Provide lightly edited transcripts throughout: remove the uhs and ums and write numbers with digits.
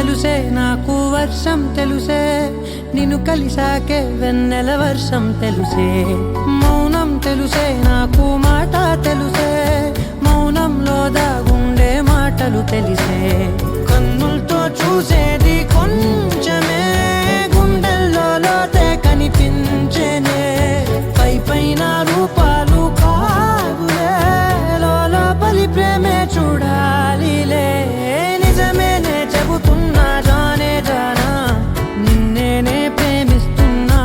తెలుసే నాకు వర్షం తెలుసే, నిన్ను కలిసాకే వెన్నెల వర్షం తెలుసే. మౌనం తెలుసే నాకు మాట తెలుసే, మౌనంలో దాగుండే మాటలు తెలిసే. కన్నులతో చూసేది కొంచెమే, గుండెల్లో లోతే కనిపించేనే. పై పైన రూపాలు కాదులే, లోపలి ప్రేమే చూడాలిలే. నిజమేనే చెబుతున్నా జానే జానా, నిన్నేనే ప్రేమిస్తున్నా.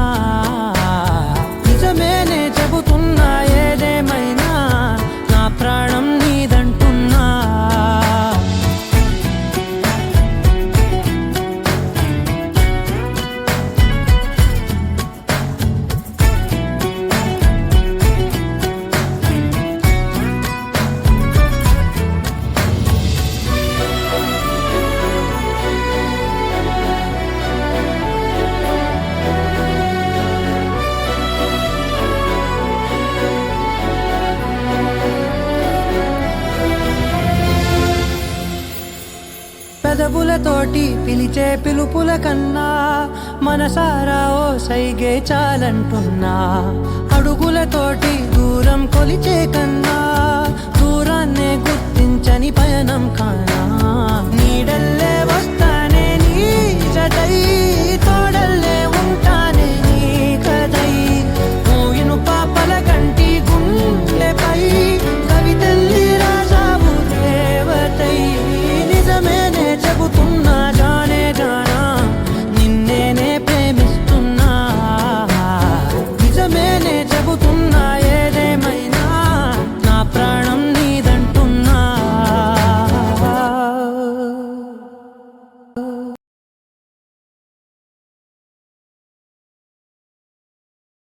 నిజమేనే చెబుతున్నా ఏదేమైనా, నా ప్రాణం నీదంటున్నా. పెదవులతోటి పిలిచే పిలుపుల కన్నా, మనసారా ఓ సైగే చాలంటున్నా. అడుగులతోటి దూరం కొలిచే కన్నా, దూరాన్నే గుర్తించని పయనం కాని.